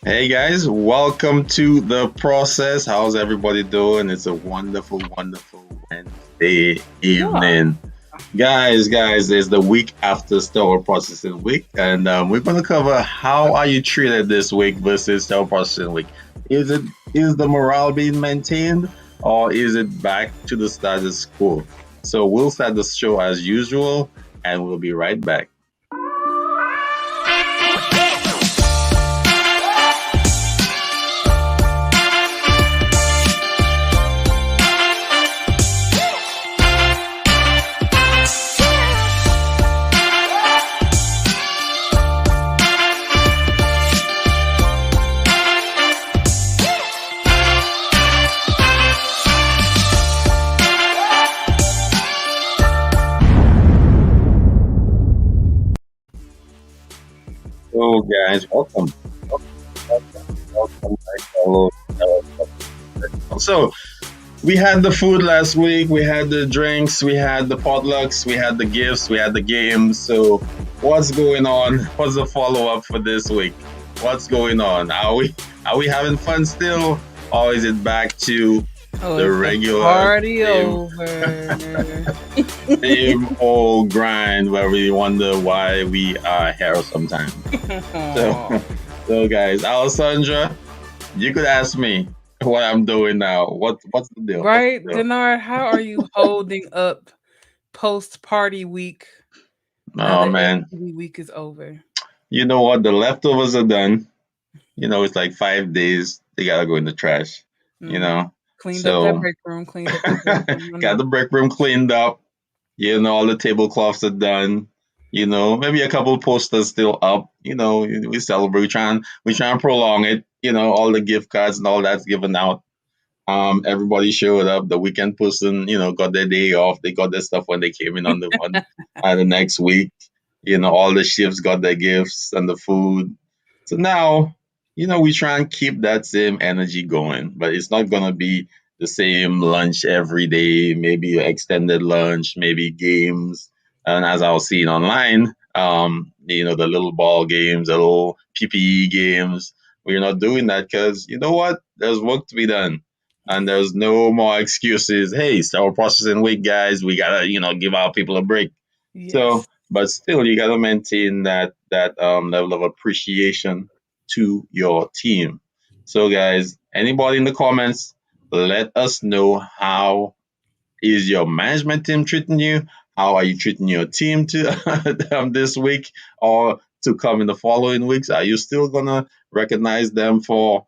Hey guys, welcome to the process. How's everybody doing? It's a wonderful, wonderful Wednesday Yeah. evening. Guys, it's the week after sterile processing week, and we're going to cover how are you treated this week versus sterile processing week. Is the morale being maintained, or is it back to the status quo? So we'll start the show as usual, and we'll be right back. So, guys, welcome, my fellow. So, we had the food last week, we had the drinks, we had the potlucks, we had the gifts, we had the games. So, what's going on? What's the follow up for this week? What's going on? Are we having fun still, or is it back to Oh, the it's the regular party same over. same old grind where we wonder why we are here sometimes? So, so guys, Alessandra, you could ask me what I'm doing now. What's the deal? What's Right, the deal? Denard, how are you holding up post-party week now Oh that man, STD week is over? you know what? The leftovers are done. It's like 5 days. They gotta go in the trash. You Mhm. know, Cleaned up that so break room, cleaned up that break room, I got know. the break room cleaned up. All the tablecloths are done. Maybe a couple posters still up. We celebrate. We try and prolong it. All the gift cards and all that's given out. Everybody showed up. The weekend person, got their day off. They got their stuff when they came in on the next week. All the shifts got their gifts and the food. So now, we try and keep that same energy going, but it's not gonna be the same lunch every day. Maybe an extended lunch, maybe games. And as I was seeing online, the little ball games, the little PPE games. We're not doing that because you know what? There's work to be done and there's no more excuses. Hey, sterile processing week, guys. We gotta, give our people a break. So, Yes. but still, you gotta maintain that level of appreciation to your team. So, guys, anybody in the comments, let us know how is your management team treating you? How are you treating your team to this week or to come in the following weeks? Are you still gonna recognize them for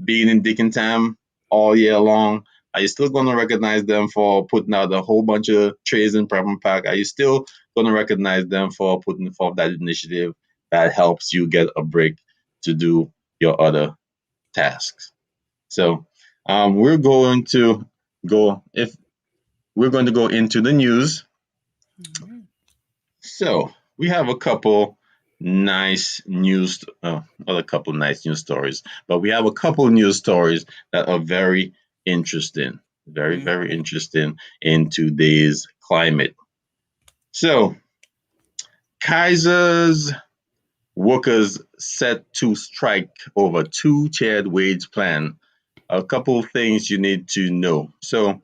being in Dick and Tam all year long? Are you still gonna recognize them for putting out a whole bunch of trays in prep and pack? Are you still gonna recognize them for putting forth that initiative that helps you get a break to do your other tasks? So we're going to go if we're going to go into the news. Mhm. So we have a couple nice news, not a couple nice news stories, but we have a couple news stories that are very interesting, very, very Mhm. interesting in today's climate. So Kaiser's workers set to strike over two-tiered wage plan. A couple things you need to know. So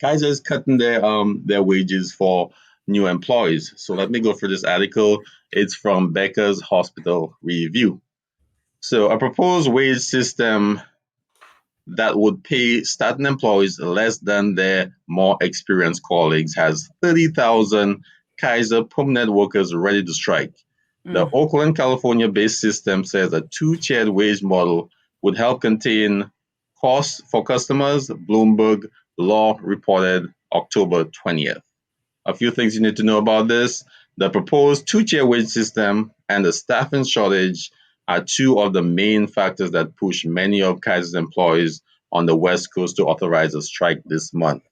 Kaiser's cutting their wages for new employees. So let me go through this article. It's from Becker's Hospital Review. So a proposed wage system that would pay starting employees less than their more experienced colleagues has 30,000 Kaiser permanent workers ready to strike. The Mm. Oakland, California based system says a two-tiered wage model would help contain costs for customers, Bloomberg Law reported October 20th. A few things you need to know about this. The proposed two-tier wage system and the staffing shortage are two of the main factors that push many of Kaiser's employees on the West Coast to authorize a strike this month.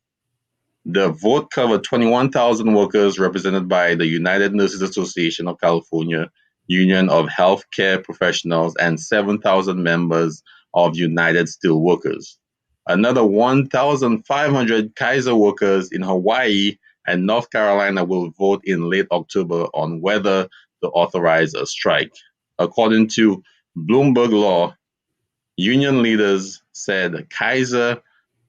The vote covered 21,000 workers represented by the United Nurses Association of California, Union of Healthcare Professionals, and 7,000 members of United Steelworkers. Another 1,500 Kaiser workers in Hawaii and North Carolina will vote in late October on whether to authorize a strike. According to Bloomberg Law, union leaders said Kaiser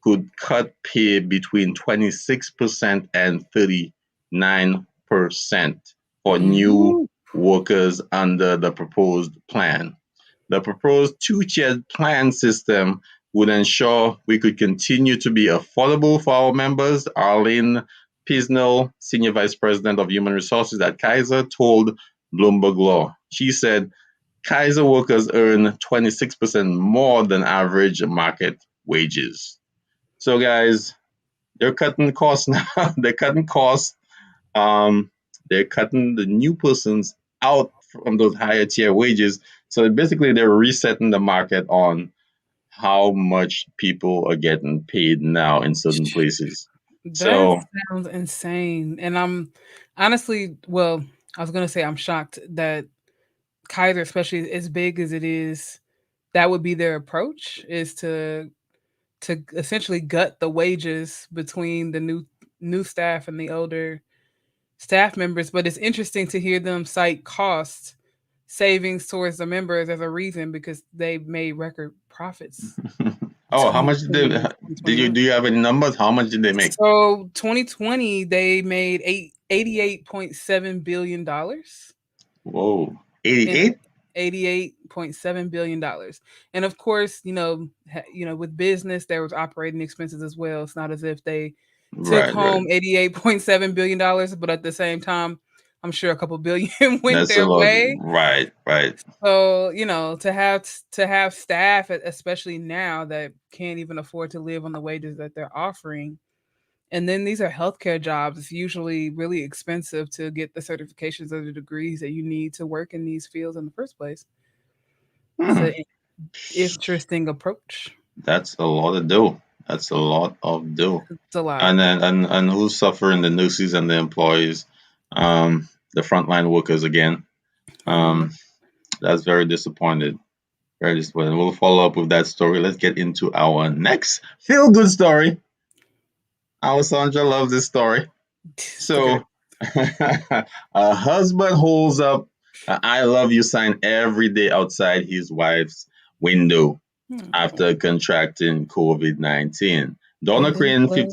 could cut pay between 26% and 39% for new Mhm. workers under the proposed plan. The proposed two-tiered plan system would ensure we could continue to be affordable for our members. Arlene Pisnell, Senior Vice President of Human Resources at Kaiser, told Bloomberg Law. She said Kaiser workers earn 26% more than average market wages. So, guys, they're cutting costs now. They're cutting costs. Um, they're cutting the new persons out from those higher tier wages. So basically, they're resetting the market on how much people are getting paid now in certain places. That So, sounds insane. And I'm honestly, well, I was gonna say I'm shocked that Kaiser, especially as big as it is, that would be their approach is to essentially gut the wages between the new staff and the older staff members. But it's interesting to hear them cite cost savings towards the members as a reason because they made record profits oh, how much 2020 and did you 2021. do? You have any numbers? How much did they make? So 2020 they made 88.7 billion dollars Whoa, in 88? $88.7 billion. And of course, with business there was operating expenses as well. It's not as if they took Right, right. home $88.7 billion, but at the same time, I'm sure a couple billion went That's a their lot. way. Right, right. So, to have staff, especially now that can't even afford to live on the wages that they're offering. And then these are healthcare jobs. It's usually really expensive to get the certifications or the degrees that you need to work in these fields in the first place. It's Hmm. an interesting approach. That's a lot of dough. That's a lot of dough. It's a lot. And who's suffering? The nurses and the employees, the frontline workers again. Yeah. Um, that's very disappointed. Very disappointed. We'll follow up with that story. Let's get into our next feel good story. Alessandra loves this story. It's the great. So, a husband holds up a "I love you" sign every day outside his wife's window Hmm. after contracting COVID-19. Donna And then Crane, well,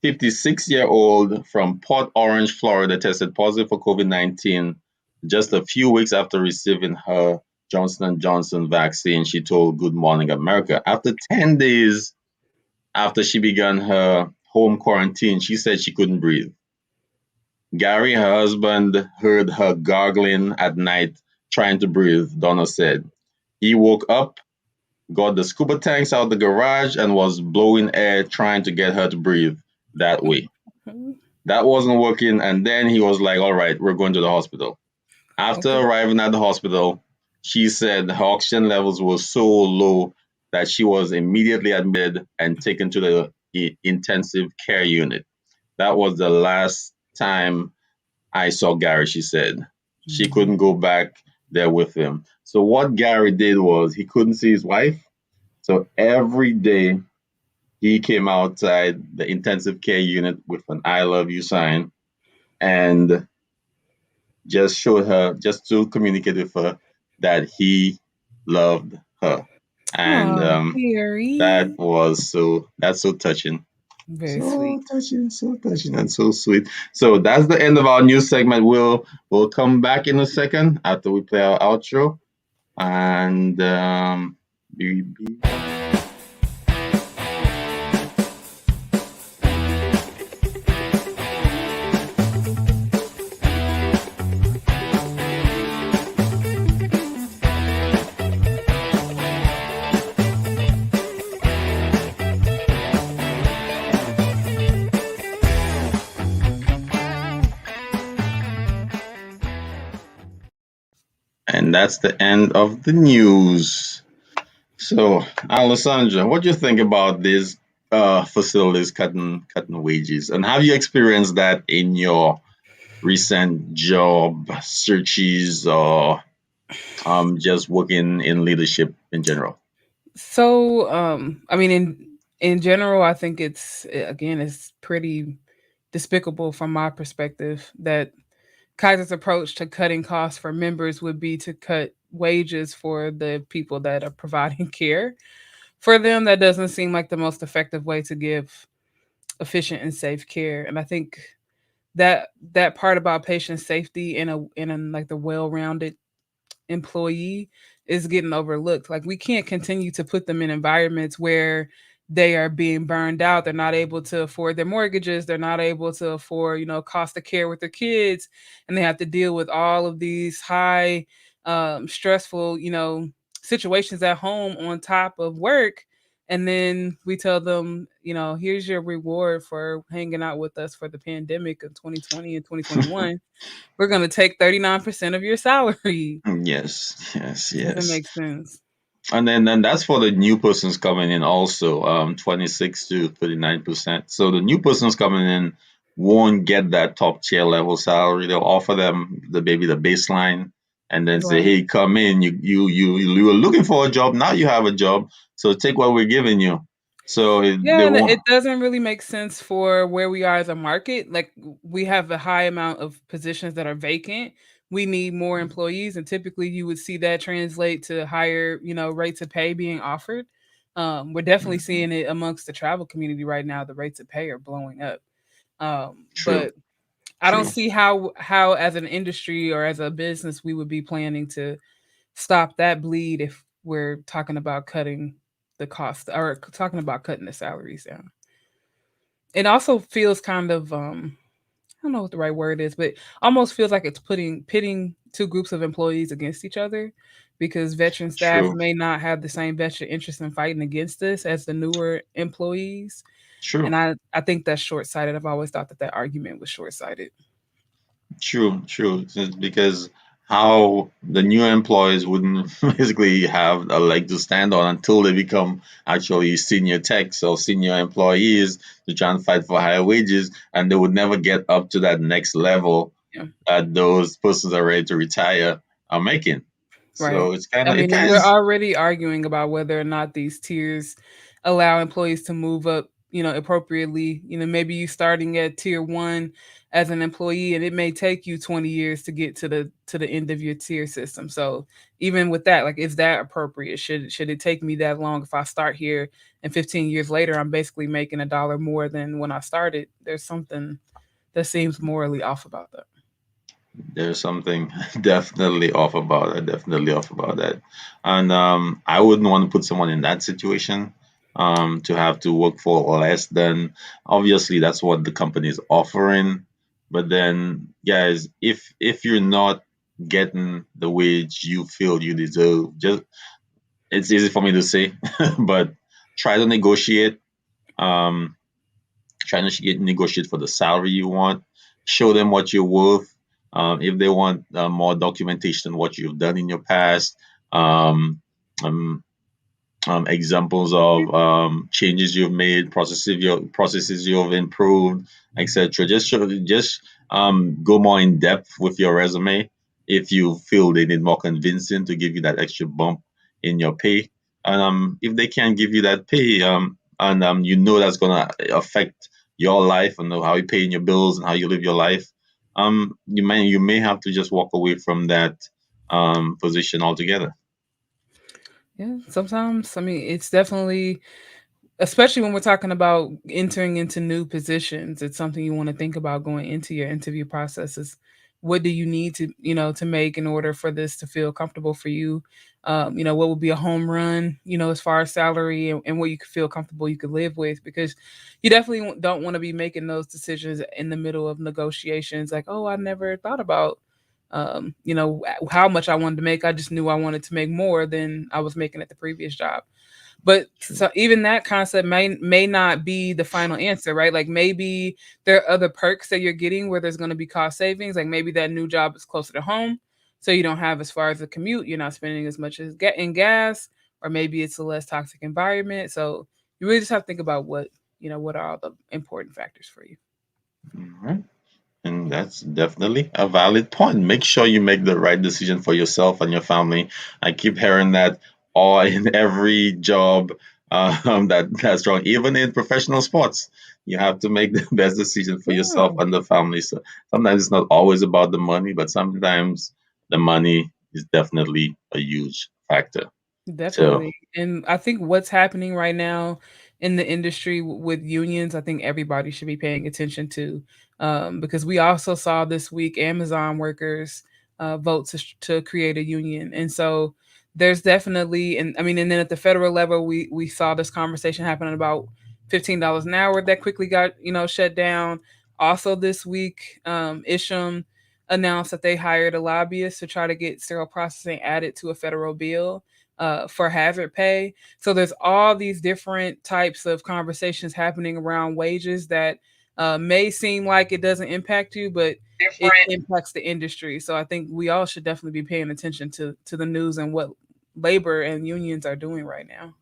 56-year-old from Port Orange, Florida, tested positive for COVID-19 just a few weeks after receiving her Johnson & Johnson vaccine, she told Good Morning America. After 10 days after she began her home quarantine, she said she couldn't breathe. Gary, her husband, heard her gargling at night trying to breathe, Donna said. He woke up, got the scuba tanks out the garage, and was blowing air trying to get her to breathe that way. That wasn't working, and then he was like, all right, we're going to the hospital. After okay. arriving at the hospital, she said her oxygen levels were so low that she was immediately admitted and taken to the intensive care unit. That was the last time I saw Gary, she said. She Mhm. couldn't go back there with him. So, what Gary did was he couldn't see his wife. So, every day he came outside the intensive care unit with an "I love you" sign and just showed her, just to communicate with her that he loved her. And Oh, Harry. that's so touching. Very sweet. So touching, and so sweet. So that's the end of our news segment. We'll come back in a second after we play our outro. And be and that's the end of the news. So, Alessandra, what do you think about these facilities cutting wages, and have you experienced that in your recent job searches or just working in leadership in general? So, I mean, in general, I think again, it's pretty despicable from my perspective that Kaiser's approach to cutting costs for members would be to cut wages for the people that are providing care for them. That doesn't seem like the most effective way to give efficient and safe care. And I think that that part about patient safety in a like the well-rounded employee is getting overlooked. Like we can't continue to put them in environments where they are being burned out. They're not able to afford their mortgages. They're not able to afford, cost of care with their kids, and they have to deal with all of these high, stressful, situations at home on top of work. And then we tell them, here's your reward for hanging out with us for the pandemic of 2020 and 2021. We're going to take 39% of your salary. Yes, yes, Doesn't yes. make sense. And then that's for the new persons coming in also, 26 to 39%. So the new persons coming in won't get that top tier level salary. They'll offer them the maybe the baseline and then say, Right. hey, come in. You were looking for a job. Now you have a job. So take what we're giving you. So they Yeah, and won't. it doesn't really make sense for where we are as a market. Like we have a high amount of positions that are vacant. We need more employees, and typically you would see that translate to higher, rates of pay being offered. We're definitely Mhm. seeing it amongst the travel community right now. The rates of pay are blowing up. True, But I don't true, see how as an industry or as a business we would be planning to stop that bleed if we're talking about cutting the cost or talking about cutting the salaries down. It also feels kind of I don't know what the right word is, but almost feels like it's putting pitting two groups of employees against each other because veteran staff true, may not have the same vested interest in fighting against this as the newer employees. true. And I think that's short sighted. I've always thought that that argument was short sighted. True, true. It's because how the new employees wouldn't basically have a leg to stand on until they become actually senior techs or senior employees to try and fight for higher wages, and they would never get up to that next level Yeah. that those persons that are ready to retire are making. So Right. it's kind I of it mean, kind and of we're already arguing about whether or not these tiers allow employees to move up, appropriately. Maybe you starting at tier 1 as an employee and it may take you 20 years to get to the end of your tier system. So, even with that, like is that appropriate? Should it take me that long if I start here and 15 years later I'm basically making a dollar more than when I started? There's something that seems morally off about that. there's something definitely off about it, definitely off about that. And I wouldn't want to put someone in that situation, to have to work for less than, obviously that's what the company is offering. But then, guys, if you're not getting the wage you feel you deserve, just it's easy for me to say, but try to negotiate. Um, Try to negotiate for the salary you want. Show them what you're worth. If they want more documentation, what you've done in your past, um, um, examples of changes you've made, processes you've improved, etc. Just go more in depth with your resume if you feel they need more convincing to give you that extra bump in your pay. And if they can't give you that pay, and you know that's gonna affect your life and how you pay your bills and how you live your life, you may have to just walk away from that position altogether. Yeah, sometimes I mean it's definitely, especially when we're talking about entering into new positions, it's something you want to think about going into your interview processes. What do you need to, to make in order for this to feel comfortable for you? What would be a home run, as far as salary and what you could feel comfortable you could live with? Because you definitely don't want to be making those decisions in the middle of negotiations. Like, oh, I never thought about, how much I wanted to make. I just knew I wanted to make more than I was making at the previous job. But True. so even that concept may not be the final answer, right? Like maybe there are other perks that you're getting where there's going to be cost savings. Like maybe that new job is closer to home, so you don't have as far as the commute. You're not spending as much as get in gas, or maybe it's a less toxic environment. So you really just have to think about what are all the important factors for you. All right. And that's definitely a valid point. Make sure you make the right decision for yourself and your family. I keep hearing that all in every job, that's wrong. Even in professional sports, you have to make the best decision for yourself Yeah. and the family. So sometimes it's not always about the money, but sometimes the money is definitely a huge factor. So, Definitely. And I think what's happening right now in the industry with unions, I think everybody should be paying attention to, because we also saw this week Amazon workers vote to create a union. And so there's definitely, and I mean, and then at the federal level, we saw this conversation happening about $15 an hour that quickly got, shut down. Also this week, Isham announced that they hired a lobbyist to try to get sterile processing added to a federal bill for hazard pay. So there's all these different types of conversations happening around wages that may seem like it doesn't impact you, but it impacts the industry. So I think we all should definitely be paying attention to the news and what labor and unions are doing right now.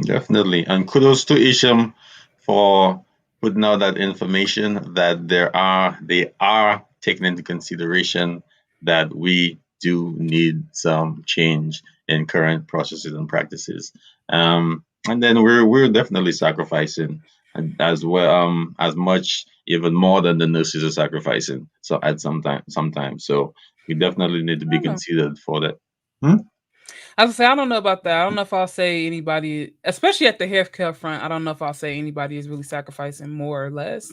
definitely. And kudos to Isham for putting out that information that they are taking into consideration that we do need some change in current processes and practices. And then we're definitely sacrificing as well, as much, even more than the nurses are sacrificing. So at sometimes. So we definitely need to I be don't know. considered for that. Hmm? I was say I don't know about that. I don't know if I'll say anybody, especially at the healthcare front. I don't know if I'll say anybody is really sacrificing more or less,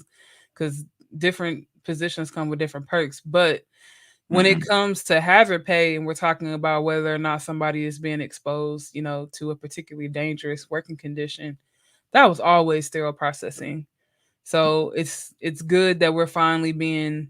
because different positions come with different perks. But when it Hmm. comes to hazard pay, and we're talking about whether or not somebody is being exposed, to a particularly dangerous working condition, that was always sterile processing. So it's good that we're finally being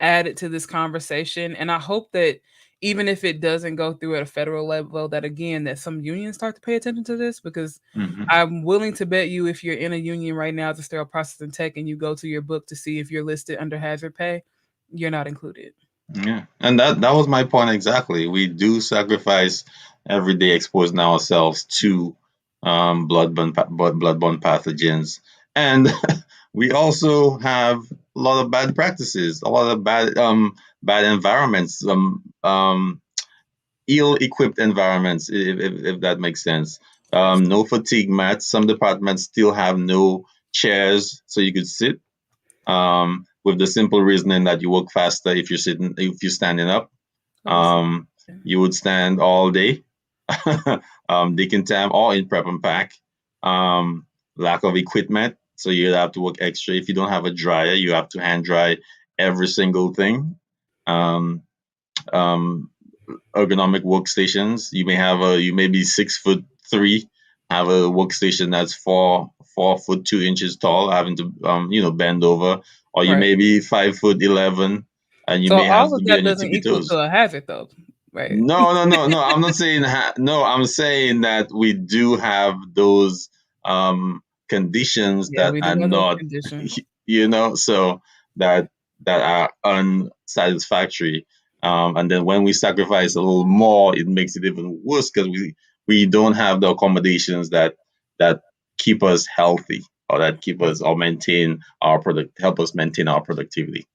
added to this conversation. And I hope that even if it doesn't go through at a federal level, that again, that some unions start to pay attention to this, because Hmm. I'm willing to bet you if you're in a union right now as a sterile processing tech and you go to your book to see if you're listed under hazard pay, you're not included. Yeah, and that was my point exactly. We do sacrifice every day exposing ourselves to bloodborne pathogens, and we also have a lot of bad practices, a lot of bad environments, ill-equipped environments, if that makes sense. No fatigue mats. Some departments still have no chairs so you could sit, with the simple reasoning that you work faster if you're standing up. Absolutely. Um, you would stand all day, digging time or in prep and pack. Um, Lack of equipment, so you have to work extra. If you don't have a dryer, you have to hand dry every single thing. Um, um, Ergonomic workstations. You may be 6'3", have a workstation that's 4 foot 2 inches tall, having to bend over, or you Right. may be 5'11", and you So may have all to of be that on your doesn't tippy equal toes. to a hazard though. Right. No, no, no, no. I'm not saying no. I'm saying that we do have those conditions Yeah, that we do are have those not, conditions. so that are unsatisfactory. And then when we sacrifice a little more, it makes it even worse because we don't have the accommodations that keep us healthy, or that keep us or maintain our product help us maintain our productivity.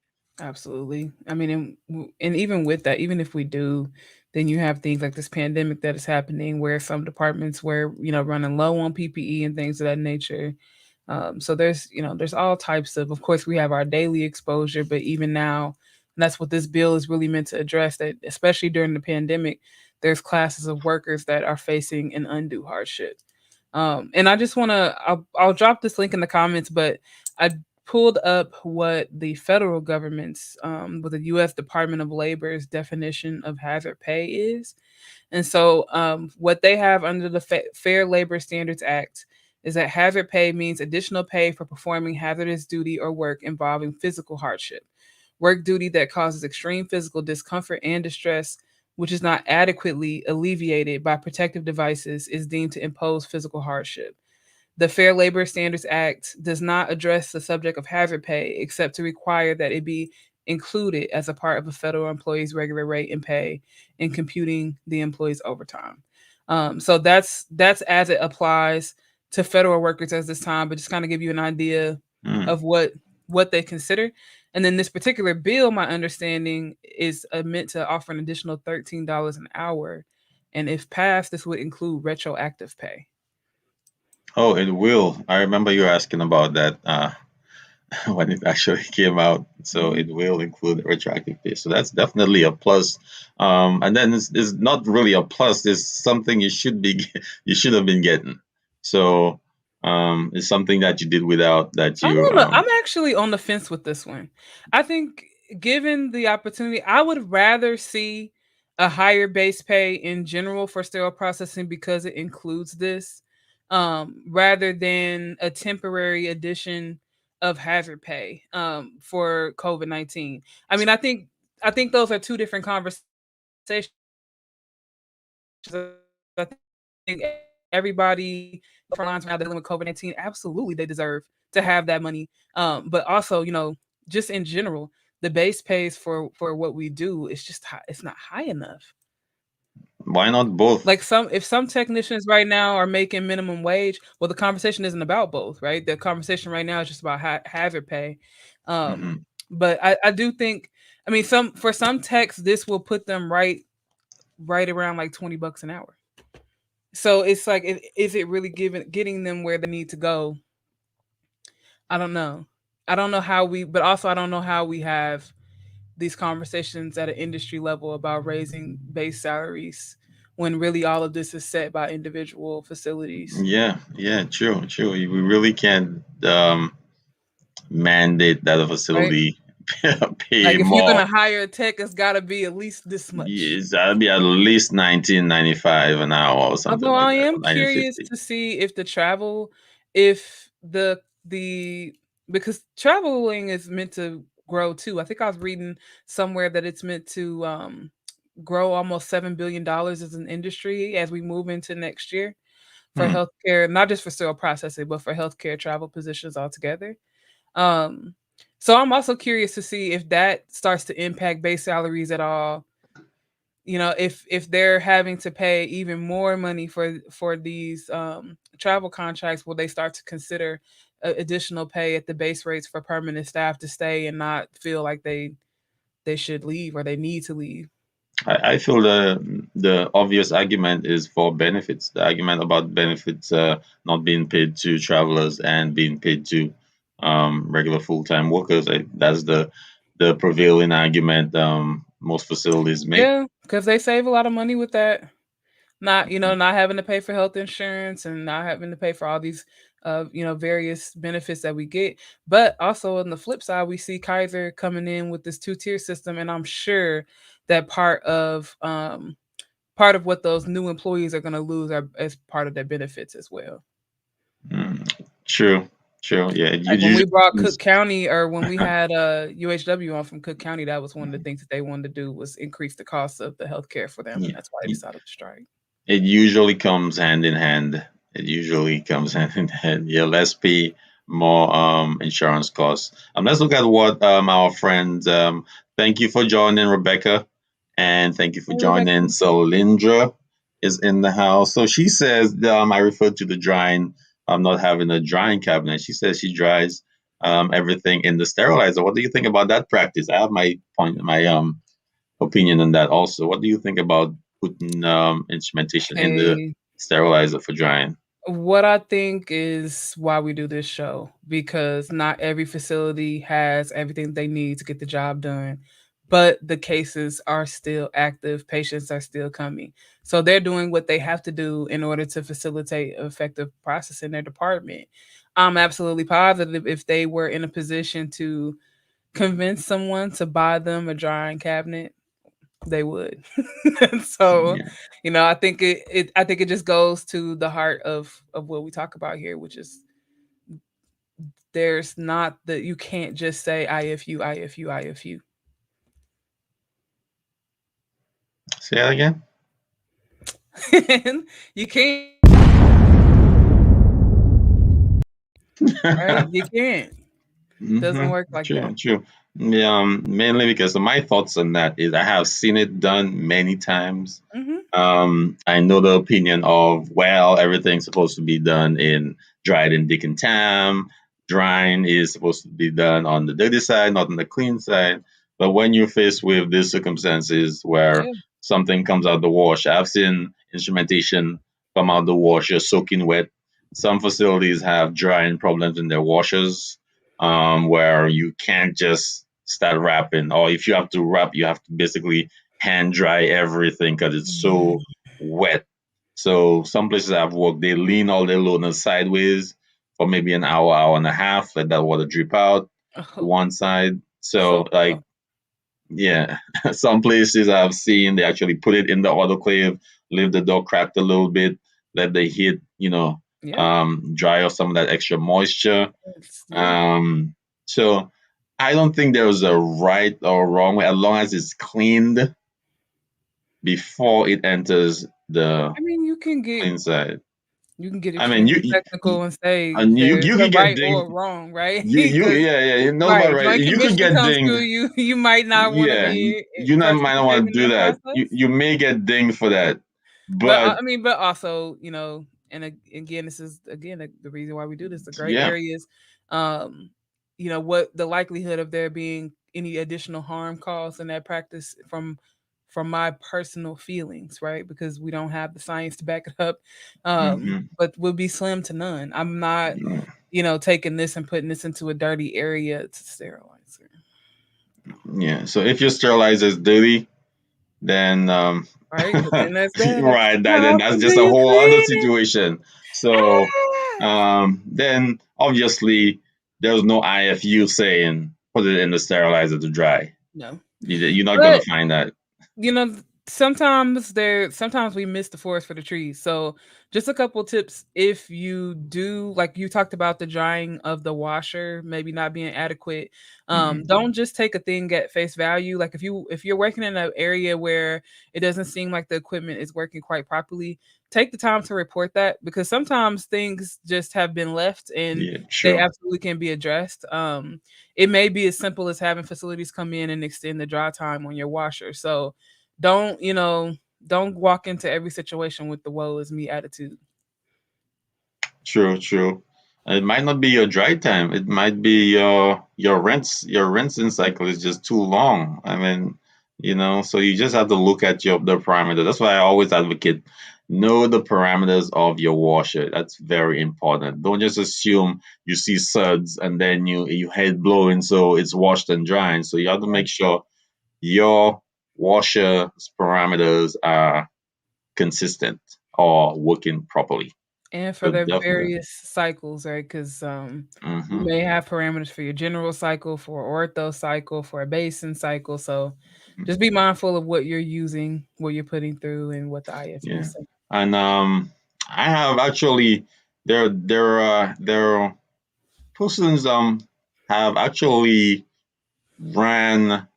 Absolutely. I mean, and even with that, even if we do, then you have things like this pandemic that is happening where some departments were, running low on PPE and things of that nature. So there's all types of course, we have our daily exposure, but even now, and that's what this bill is really meant to address, that especially during the pandemic, there's classes of workers that are facing an undue hardship. And I just want to, I'll drop this link in the comments, but I pulled up what the federal government's, with the U.S. Department of Labor's definition of hazard pay is. And so, what they have under the Fair Labor Standards Act is that hazard pay means additional pay for performing hazardous duty or work involving physical hardship. Work duty that causes extreme physical discomfort and distress, which is not adequately alleviated by protective devices, is deemed to impose physical hardship. The Fair Labor Standards Act does not address the subject of hazard pay except to require that it be included as a part of a federal employee's regular rate and pay in computing the employee's overtime. So that's as it applies to federal workers as this time, but just kind of give you an idea Mm. of what they consider. And then this particular bill, my understanding, is meant to offer an additional $13 an hour, and if passed, this would include retroactive pay. Oh, it will. I remember you asking about that. when it actually came out. So Mhm. it will include retroactive pay. So that's definitely a plus. And then it's not really a plus. It's something you should be you should have been getting. So it's something that you did without that you I'm actually on the fence with this one. I think given the opportunity, I would rather see a higher base pay in general for sterile processing because it includes this, rather than a temporary addition of hazard pay for COVID-19. I mean, I think those are two different conversations. I think everybody front lines around dealing with COVID-19, absolutely they deserve to have that money. But also, just in general, the base pays for what we do is just it's not high enough. why not both? Like some technicians right now are making minimum wage. Well, the conversation isn't about both, right? The conversation right now is just about hazard pay. Um, Hmm. but I do think, I mean, some techs this will put them right around like $20 an hour. So it's like, is it really getting them where they need to go? I don't know. I don't know how we, but also I don't know how we have these conversations at an industry level about raising base salaries when really all of this is set by individual facilities. Yeah, yeah, true, true. We really can't mandate that a Right? facility pay Like if you're more. gonna hire a tech, it's gotta be at least this much. Yes, that'd be at least 19.95 an hour or something Although like I that, am or curious 19.50. to see if the travel, if the because traveling is meant to grow too. I think I was reading somewhere that it's meant to grow almost $7 billion as an industry as we move into next year for Hmm. healthcare, not just for sterile processing, but for healthcare travel positions altogether. Um, so I'm also curious to see if that starts to impact base salaries at all. If they're having to pay even more money for these travel contracts, will they start to consider additional pay at the base rates for permanent staff to stay and not feel like they should leave or they need to leave? I feel the obvious argument is for benefits. The argument about benefits not being paid to travelers and being paid to regular full time workers. That's the prevailing argument most facilities make. Yeah, because they save a lot of money with that. Not having to pay for health insurance and not having to pay for all these various benefits that we get. But also on the flip side, we see Kaiser coming in with this two-tier system, and I'm sure that part of what those new employees are going to lose are as part of their benefits as well. Mm, true, true. Yeah, it Like when usually we brought Cook means- County, or when we had UHW on from Cook County, that was one of the things that they wanted to do was increase the cost of the healthcare for them, and yeah. that's why they decided to strike. It usually comes hand in hand. It usually comes hand in hand. Yeah, less pay, more insurance costs. Let's look at what our friends. Thank you for joining, Rebecca, and thank you for Hey, Rebecca. joining. Solindra is in the house. So she says, I referred to the drying. Not having a drying cabinet. She says she dries everything in the sterilizer. What do you think about that practice? I have my opinion on that also. What do you think about putting instrumentation in the Hey, sterilizer for drying? what I think is why we do this show, because not every facility has everything they need to get the job done, but the cases are still active, patients are still coming. So they're doing what they have to do in order to facilitate effective process in their department. I'm absolutely positive if they were in a position to convince someone to buy them a drying cabinet, they would. So, Yeah. I think it just goes to the heart of what we talk about here, which is there's not that you can't just say IFU, IFU, IFU. Say that again. You can't, right? You can't. Doesn't work like True, that. true. Yeah, mainly because my thoughts on that is I have seen it done many times. Mhm. I know the opinion of, well, everything's supposed to be done in dried and dick and tam. Drying is supposed to be done on the dirty side, not on the clean side. But when you're faced with these circumstances where Yeah. something comes out the wash, I've seen instrumentation come out the washer soaking wet. Some facilities have drying problems in their washers. where you can't just start wrapping, or if you have to wrap, you have to basically hand dry everything because it's so Mhm. wet. So some places I've worked, they lean all their loaders sideways for maybe an hour, hour and a half, let that water drip out to Oh, one side. So so like, rough. yeah, some places I've seen they actually put it in the autoclave, leave the door cracked a little bit, let the heat, Yeah, dry off some of that extra moisture. yeah. Um, so I don't think there's a right or wrong way as long as it's cleaned before it enters the I mean, clean side. you can get I mean, extremely technical and say and there's you a could get right or a dinged. wrong, right? You Because yeah yeah you know about right, right. joint You could commission get comes dinged. through you. You might not want to Yeah, be you not might not want participating to in do that that. process. You may get dinged for that, But but I mean, but also, and again, this is again the reason why we do this. The gray yeah. areas, um, what the likelihood of there being any additional harm caused in that practice from my personal feelings, right? Because we don't have the science to back it up, hmm but would be slim to none. I'm not, taking this and putting this into a dirty area to sterilize it, Yeah. So if your sterilizer is dirty, then right? But then that's that. right, then How that's do just a you whole other clean it? situation. So then obviously there's no IFU saying put it in the sterilizer to dry. No. You're not gonna But find that. sometimes we miss the forest for the trees. So just a couple tips if you do, like you talked about the drying of the washer maybe not being adequate. hmm Don't just take a thing at face value. Like if you're working in an area where it doesn't seem like the equipment is working quite properly, take the time to report that, because sometimes things just have been left and Yeah, they sure. absolutely can be addressed. It may be as simple as having facilities come in and extend the dry time on your washer. So don't, don't walk into every situation with the woe is me attitude. True, true. It might not be your dry time. It might be your rinsing cycle is just too long. I mean, so you just have to look at your the parameter. That's why I always advocate know the parameters of your washer. That's very important. Don't just assume you see suds and then you head blowing so it's washed and drying. So you have to Yeah. make sure your washer's parameters are consistent or working properly. And for So their definitely. various cycles, right? Because you hmm may have parameters for your general cycle, for ortho cycle, for a basin cycle. So just be mindful of what you're using, what you're putting through, and what the IFU Yeah, say. and I have actually there are persons have actually ran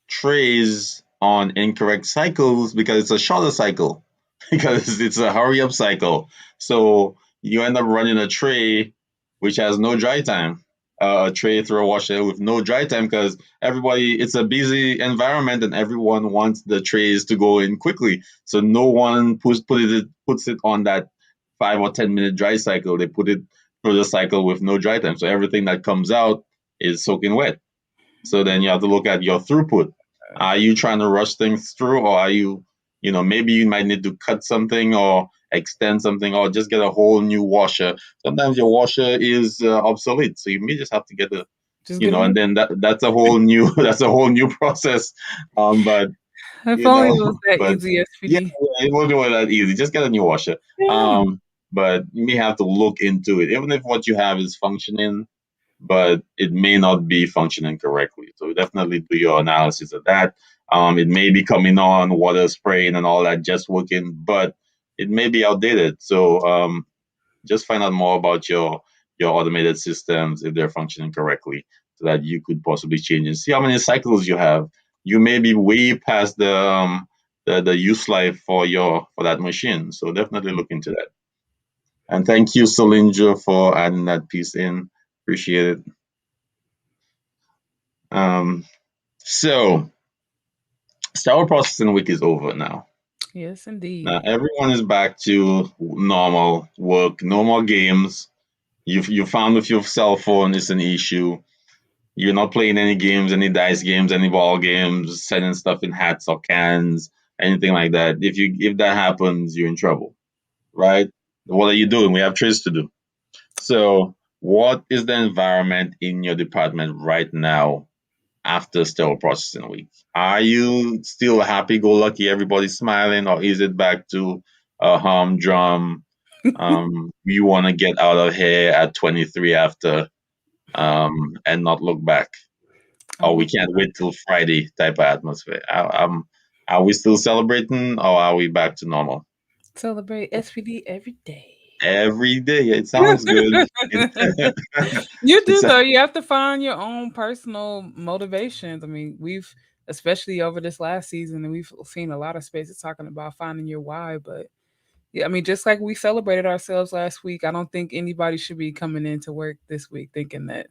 trays on incorrect cycles because it's a shorter cycle because it's a hurry up cycle. So you end up running a tray which has no dry time. A tray through a washer with no dry time because everybody it's a busy environment and everyone wants the trays to go in quickly. So no one puts it on that 5 or 10 minute dry cycle. They put it through the cycle with no dry time. So everything that comes out is soaking wet. So then you have to look at your throughput. Are you trying to rush things through, or are you, maybe you might need to cut something or extend something, or just get a whole new washer. Sometimes your washer is obsolete, so you may just have to get a, Just get a and new. then that's a whole new that's a whole new process. But If you only know, it was that but easy, yeah, SPD. yeah, it won't do it that easy. Just get a new washer. Yeah. But you may have to look into it, even if what you have is functioning but it may not be functioning correctly. So definitely do your analysis of that. It may be coming on, water spraying and all that just working, but it may be outdated. So just find out more about your automated systems if they're functioning correctly, so that you could possibly change and see how many cycles you have. You may be way past the use life for that machine. So definitely look into that. And thank you, Solinja, for adding that piece in. Appreciate it. Um, so, Stellar Processing Week is over now. Yes, Now indeed. everyone is back to normal work, no more games. You found with your cell phone is an issue. You're not playing any games, any dice games, any ball games, sending stuff in hats or cans, anything like that. If that happens, you're in trouble, right? What are you doing? We have trades to do. So What is the environment in your department right now after sterile processing week? Are you still happy go lucky, everybody's smiling, or is it back to a humdrum? You want to get out of here at 23 after and not look back. Oh, we Oh, can't wait till Friday type of atmosphere. Are we still celebrating or are we back to normal? celebrate SPD every day. Every day. It sounds good. You It's do though. You have to find your own personal motivations. I mean, we've especially over this last season, and we've seen a lot of spaces talking about finding your why. But yeah, I mean, just like we celebrated ourselves last week, I don't think anybody should be coming into work this week thinking that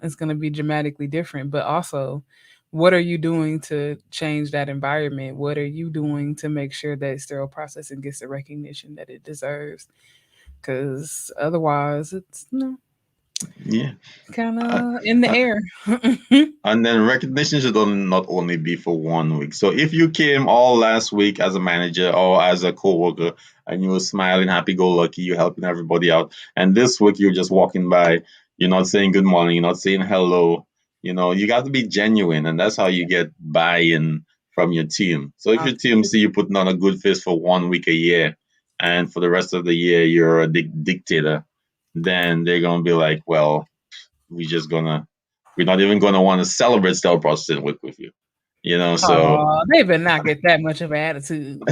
it's going to be dramatically different. But also, what are you doing to change that environment? What are you doing to make sure that sterile processing gets the recognition that it deserves? Because otherwise, it's yeah. kind Uh, of in the uh, air. And then recognition should not only be for 1 week. So if you came all last week as a manager or as a coworker and you were smiling, happy go lucky, you're helping everybody out, and this week you're just walking by, you're not saying good morning, you're not saying hello, you got to be genuine, and that's how you get buy-in from your team. So if your team Absolutely. see you putting on a good face for 1 week a year, and for the rest of the year you're a dictator, then they're gonna be like, well, we just gonna we're not even gonna want to celebrate stealth processing with you. So Oh, they better not get that much of an attitude.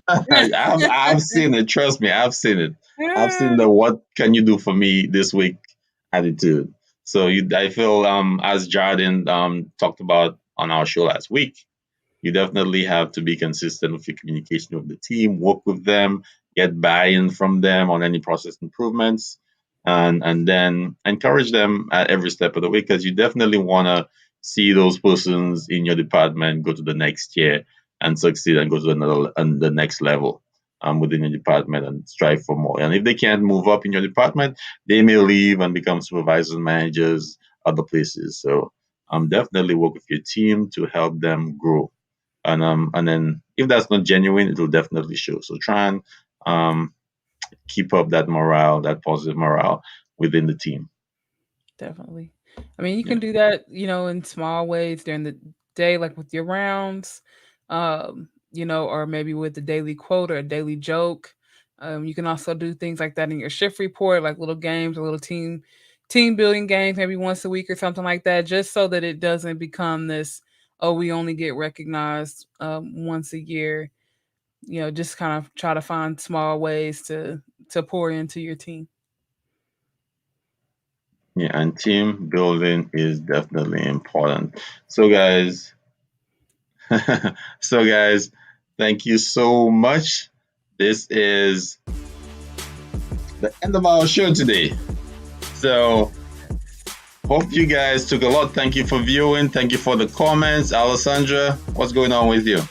I've seen it. Trust me, I've seen it. I've seen the "what can you do for me this week" attitude. So I feel as Jordan talked about on our show last week, you definitely have to be consistent with your communication with the team, work with them, get buy-in from them on any process improvements, and then encourage them at every step of the way because you definitely want to see those persons in your department go to the next year and succeed and go to another and the next level within your department and strive for more. And if they can't move up in your department, they may leave and become supervisors, managers, other places. So definitely work with your team to help them grow, and then if that's not genuine, it will definitely show. So try and um keep up that morale, that positive morale within the team. Definitely. I mean, you Yeah. can do that, in small ways during the day, like with your rounds, or maybe with the daily quote or a daily joke. You can also do things like that in your shift report, like little games or little team building games, maybe once a week or something like that, just so that it doesn't become this, oh, we only get recognized once a year. Just kind of try to find small ways to pour into your team. Yeah, and team building is definitely important. So guys, so guys, thank you so much. This is the end of our show today. So hope you guys took a lot. Thank you for viewing. Thank you for the comments. Alessandra, what's going on with you?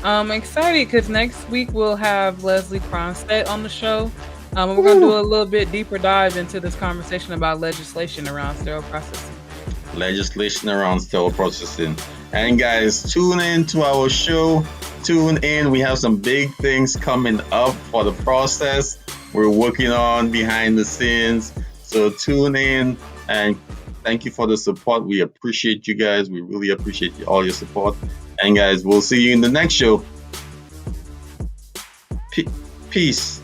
I'm excited because next week we'll have Leslie Cronstedt on the show. And we're going to do Woo! a little bit deeper dive into this conversation about legislation around sterile processing. Legislation around sterile processing. And guys, tune in to our show. Tune in. We have some big things coming up for the process we're working on behind the scenes. So tune in and thank you for the support. We appreciate you guys. We really appreciate all your support. And guys, we'll see you in the next show. Peace.